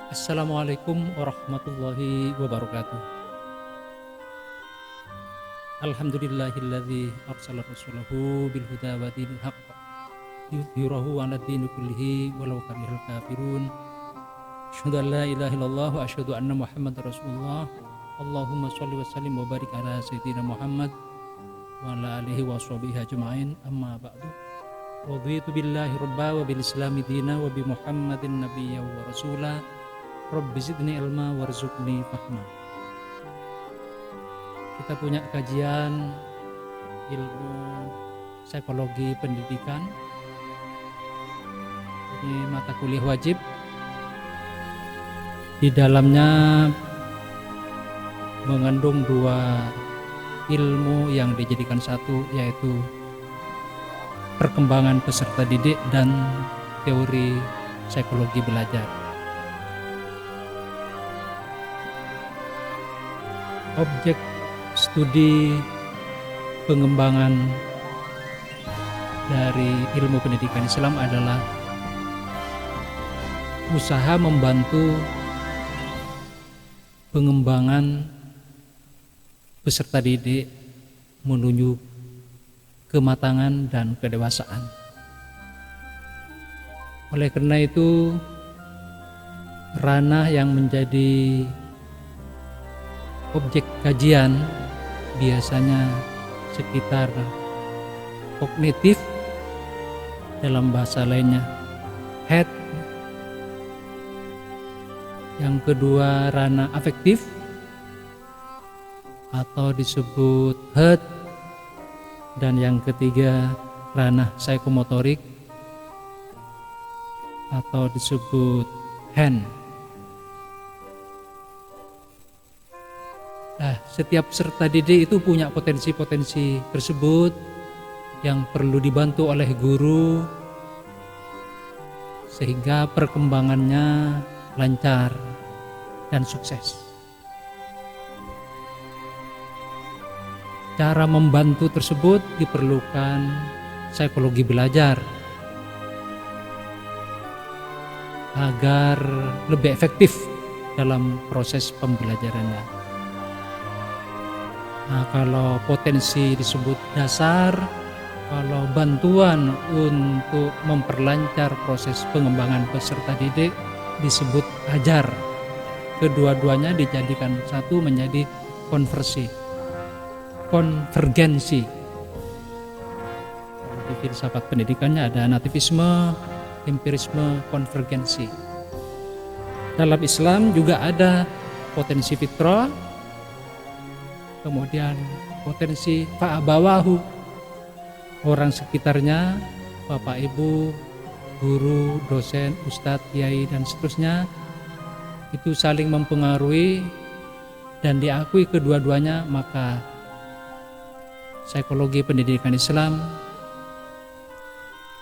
Assalamualaikum warahmatullahi wabarakatuh. Alhamdulillahilladzi arsala rasulahu bil huda wa dinil haqq yudhhirahu 'ala dini kullihi walau karihal kafirun. Asyhadu an la ilaha illallah wa asyhadu anna Muhammadar Rasulullah. Allahumma shalli wa sallim wa barik ala sayyidina Muhammad wa ala alihi wa sahbihi ajma'in. Amma ba'du. Raditu billahi rabba wa bil islami dina wa bi Muhammadin nabiyya wa rasula. Rabbi zidni ilma warzuqni fahma. Kita punya kajian ilmu psikologi pendidikan. Ini mata kuliah wajib. Di dalamnya mengandung dua ilmu yang dijadikan satu, yaitu perkembangan peserta didik dan teori psikologi belajar. Objek studi pengembangan dari ilmu pendidikan Islam adalah usaha membantu pengembangan peserta didik menuju kematangan dan kedewasaan. Oleh karena itu, ranah yang menjadi objek kajian biasanya sekitar kognitif, dalam bahasa lainnya head. Yang kedua ranah afektif atau disebut heart, dan yang ketiga ranah psikomotorik atau disebut hand. Nah, setiap peserta didik itu punya potensi-potensi tersebut yang perlu dibantu oleh guru sehingga perkembangannya lancar dan sukses. Cara membantu tersebut diperlukan psikologi belajar agar lebih efektif dalam proses pembelajarannya. Nah, kalau potensi disebut dasar, kalau bantuan untuk memperlancar proses pengembangan peserta didik disebut ajar. Kedua-duanya dijadikan satu menjadi konvergensi. Di filsafat pendidikannya ada nativisme, empirisme, konvergensi. Dalam Islam juga ada potensi fitrah, kemudian potensi fa'abawahu, orang sekitarnya, bapak ibu, guru, dosen, ustadz, kiai, dan seterusnya, itu saling mempengaruhi dan diakui kedua-duanya, maka psikologi pendidikan Islam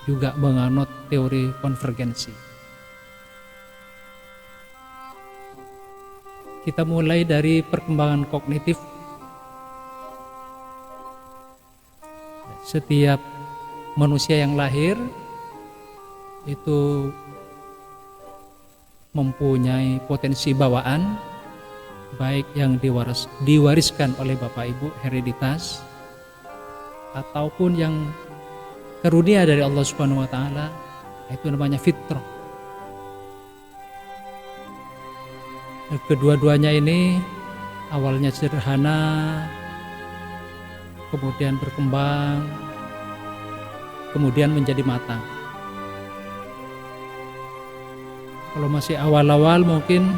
juga menganut teori konvergensi. Kita mulai dari perkembangan kognitif. Setiap manusia yang lahir itu mempunyai potensi bawaan, baik yang diwariskan oleh bapak ibu, hereditas, ataupun yang karunia dari Allah Subhanahu wa taala, itu namanya fitrah. Kedua-duanya ini awalnya sederhana, kemudian berkembang, kemudian menjadi matang. Kalau masih awal-awal mungkin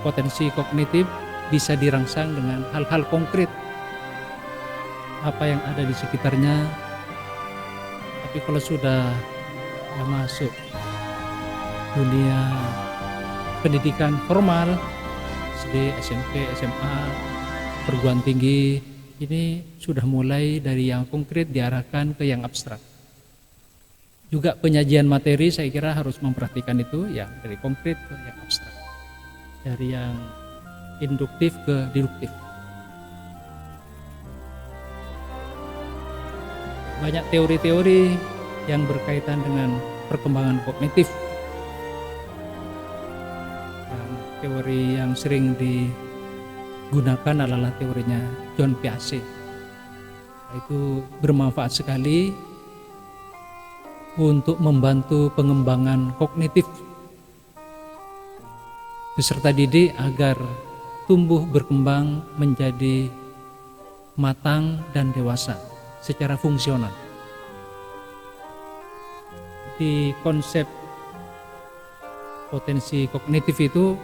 potensi kognitif bisa dirangsang dengan hal-hal konkret apa yang ada di sekitarnya. Tapi kalau sudah masuk dunia pendidikan formal, SD, SMP, SMA, perguruan tinggi, ini sudah mulai dari yang konkret diarahkan ke yang abstrak. Juga penyajian materi saya kira harus memperhatikan itu, ya, dari konkret ke yang abstrak, dari yang induktif ke deduktif. Banyak teori-teori yang berkaitan dengan perkembangan kognitif. teori yang sering digunakan adalah teorinya John Piaget. Itu bermanfaat sekali untuk membantu pengembangan kognitif peserta didik agar tumbuh berkembang menjadi matang dan dewasa secara fungsional. Di konsep potensi kognitif itu,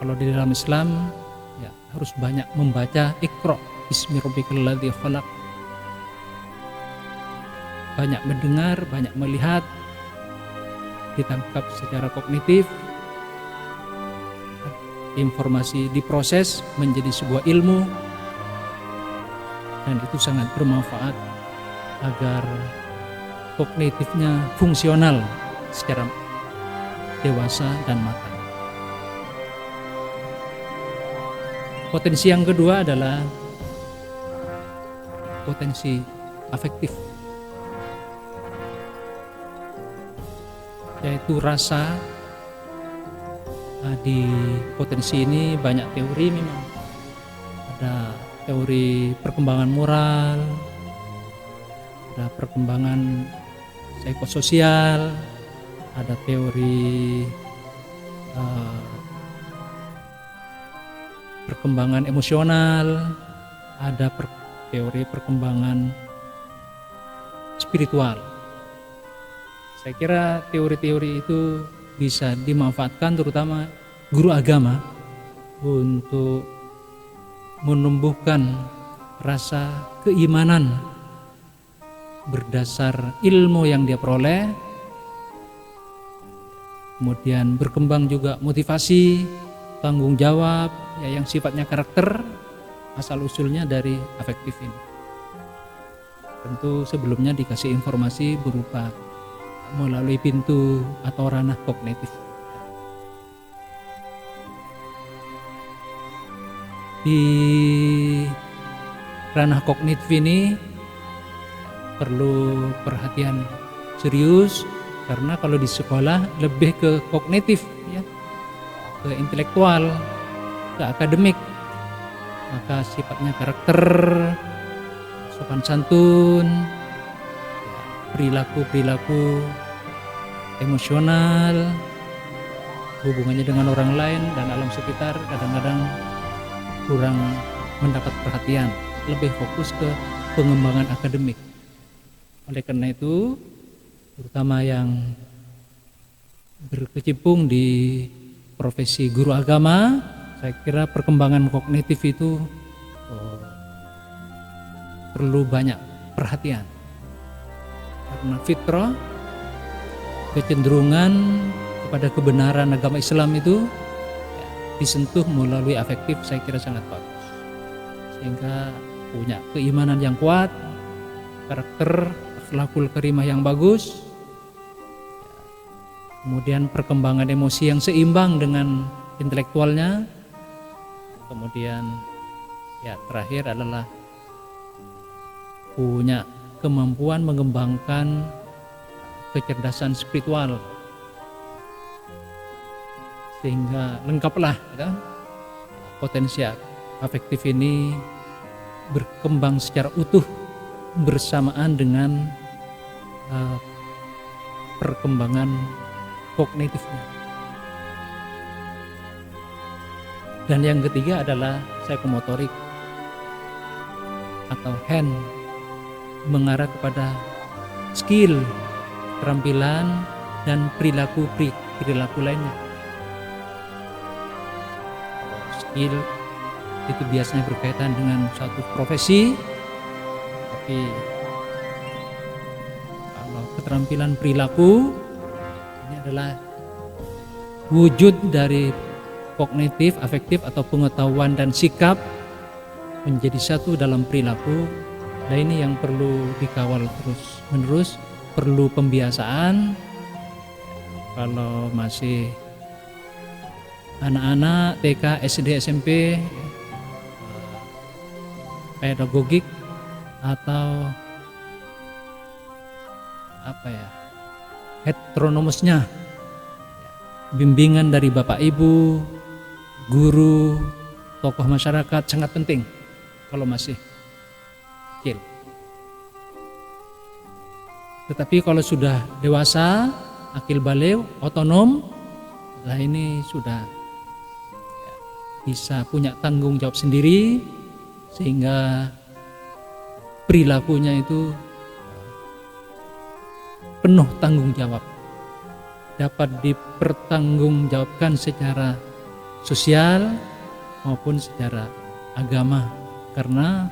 kalau di dalam Islam ya harus banyak membaca Iqra bismi rabbikal ladzi khalaq, banyak mendengar, banyak melihat, ditangkap secara kognitif, informasi diproses menjadi sebuah ilmu, dan itu sangat bermanfaat agar kognitifnya fungsional secara dewasa dan matang. Potensi yang kedua adalah potensi afektif, yaitu rasa. Di potensi ini banyak teori memang. Ada teori perkembangan moral, ada perkembangan psikososial, ada teori perkembangan emosional, ada teori perkembangan spiritual. Saya kira teori-teori itu bisa dimanfaatkan terutama guru agama untuk menumbuhkan rasa keimanan berdasar ilmu yang dia peroleh, kemudian berkembang juga motivasi, tanggung jawab ya, yang sifatnya karakter, asal usulnya dari afektif ini. Tentu sebelumnya dikasih informasi berupa melalui pintu atau ranah kognitif. Di ranah kognitif ini perlu perhatian serius, karena kalau di sekolah lebih ke kognitif ya, ke intelektual, ke akademik, maka sifatnya karakter, sopan santun, perilaku emosional, hubungannya dengan orang lain dan alam sekitar kadang-kadang kurang mendapat perhatian, lebih fokus ke pengembangan akademik. Oleh karena itu, terutama yang berkecimpung di profesi guru agama, saya kira perkembangan kognitif itu perlu banyak perhatian. Karena fitrah, kecenderungan kepada kebenaran agama Islam itu ya, disentuh melalui afektif, saya kira sangat bagus. Sehingga punya keimanan yang kuat, karakter, akhlakul karimah yang bagus, kemudian perkembangan emosi yang seimbang dengan intelektualnya, kemudian ya terakhir adalah punya kemampuan mengembangkan kecerdasan spiritual, sehingga lengkaplah ya, potensi afektif ini berkembang secara utuh bersamaan dengan perkembangan kognitifnya. Dan yang ketiga adalah psikomotorik atau hand, mengarah kepada skill, keterampilan, dan perilaku lainnya. Skill itu biasanya berkaitan dengan suatu profesi, tapi kalau keterampilan perilaku ini adalah wujud dari kognitif, afektif atau pengetahuan dan sikap menjadi satu dalam perilaku. Nah ini yang perlu dikawal terus menerus, perlu pembiasaan. Kalau masih anak-anak TK, SD, SMP, pedagogik atau heteronomusnya bimbingan dari Bapak Ibu, guru, tokoh masyarakat sangat penting kalau masih kecil. Tetapi kalau sudah dewasa, akil balik, otonom, lah ini sudah bisa punya tanggung jawab sendiri, sehingga perilakunya itu penuh tanggung jawab, dapat dipertanggungjawabkan secara sosial maupun secara agama, karena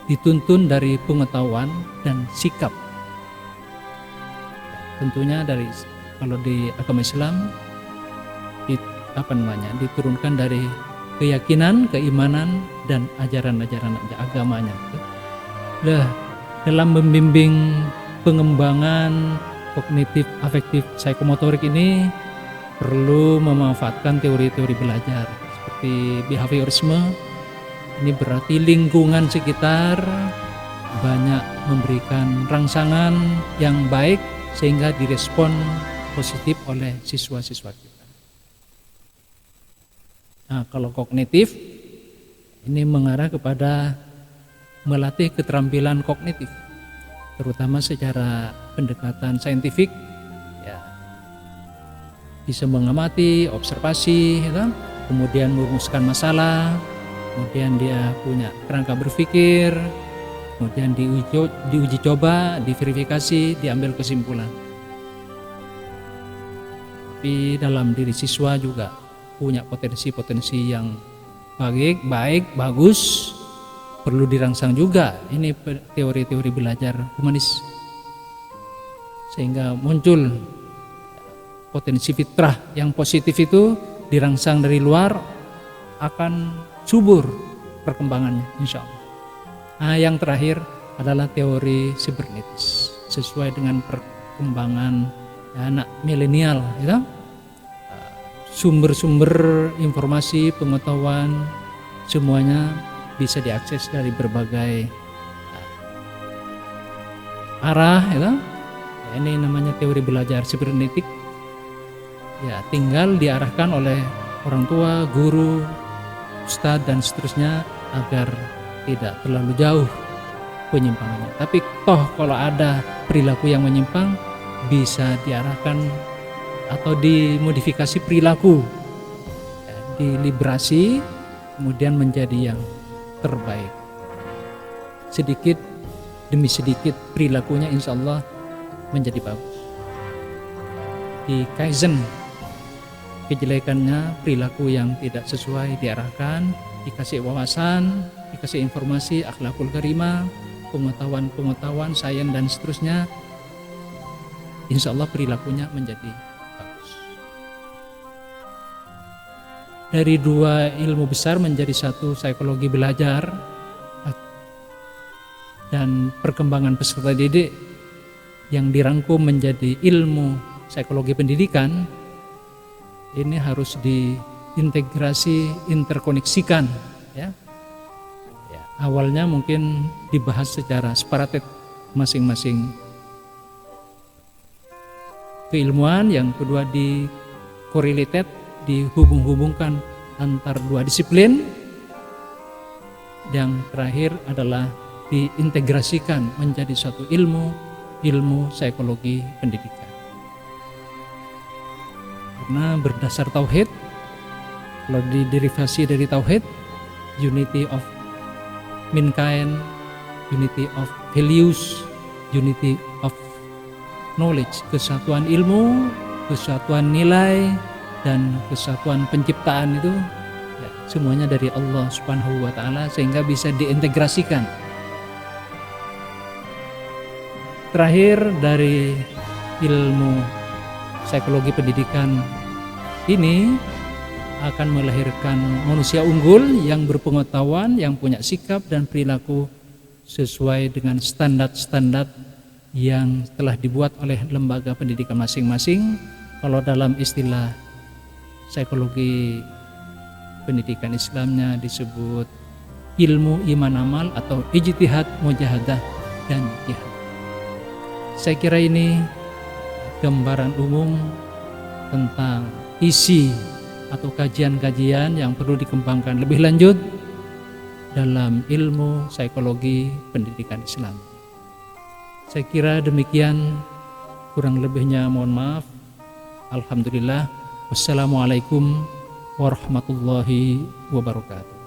dituntun dari pengetahuan dan sikap. Tentunya dari kalau di agama Islam diturunkan dari keyakinan, keimanan, dan ajaran-ajaran agamanya. Dalam membimbing pengembangan kognitif afektif psikomotorik ini perlu memanfaatkan teori-teori belajar seperti behaviorisme. Ini berarti lingkungan sekitar banyak memberikan rangsangan yang baik sehingga direspon positif oleh siswa-siswa kita. Nah, kalau kognitif ini mengarah kepada melatih keterampilan kognitif, terutama secara pendekatan saintifik, ya, bisa mengamati, observasi, ya, kemudian merumuskan masalah, kemudian dia punya kerangka berpikir, kemudian diuji coba, diverifikasi, diambil kesimpulan. Tapi dalam diri siswa juga punya potensi-potensi yang baik, bagus, perlu dirangsang juga. Ini teori-teori belajar humanis, sehingga muncul potensi fitrah yang positif itu dirangsang dari luar, akan subur perkembangannya insya Allah. Nah, yang terakhir adalah teori sibernetis, sesuai dengan perkembangan anak milenial, gitu. Sumber-sumber informasi, pengetahuan, semuanya bisa diakses dari berbagai arah, ya. Ini namanya teori belajar sibernetik. Ya, tinggal diarahkan oleh orang tua, guru, ustadz, dan seterusnya agar tidak terlalu jauh penyimpangannya. Tapi toh kalau ada perilaku yang menyimpang, bisa diarahkan atau dimodifikasi perilaku, ya, diliberasi, kemudian menjadi yang terbaik. Sedikit demi sedikit perilakunya insya Allah menjadi bagus. Di Kaizen, kejelekannya perilaku yang tidak sesuai diarahkan, dikasih wawasan, dikasih informasi, akhlakul karimah, pengetahuan, sains, dan seterusnya, insya Allah perilakunya menjadi bagus. Dari dua ilmu besar menjadi satu, psikologi belajar dan perkembangan peserta didik, yang dirangkum menjadi ilmu psikologi pendidikan. Ini harus diintegrasi, interkoneksikan, ya. Awalnya mungkin dibahas secara separated masing-masing keilmuan, yang kedua dikorelated, dihubung-hubungkan antar dua disiplin, yang terakhir adalah diintegrasikan menjadi satu ilmu psikologi pendidikan. Karena berdasar tauhid, kalau diderivasi dari tauhid, unity of mankind, unity of values, unity of knowledge, kesatuan ilmu, kesatuan nilai, dan kesatuan penciptaan itu, ya, semuanya dari Allah Subhanahu wa Ta'ala, sehingga bisa diintegrasikan. Terakhir, dari ilmu psikologi pendidikan ini akan melahirkan manusia unggul yang berpengetahuan, yang punya sikap dan perilaku sesuai dengan standar-standar yang telah dibuat oleh lembaga pendidikan masing-masing. Kalau dalam istilah psikologi pendidikan Islamnya disebut ilmu iman amal atau ijtihad, mujahadah, dan jihad. Saya kira ini gambaran umum tentang isi atau kajian-kajian yang perlu dikembangkan lebih lanjut dalam ilmu psikologi pendidikan Islam. Saya kira demikian, kurang lebihnya mohon maaf. Alhamdulillah. Wassalamualaikum warahmatullahi wabarakatuh.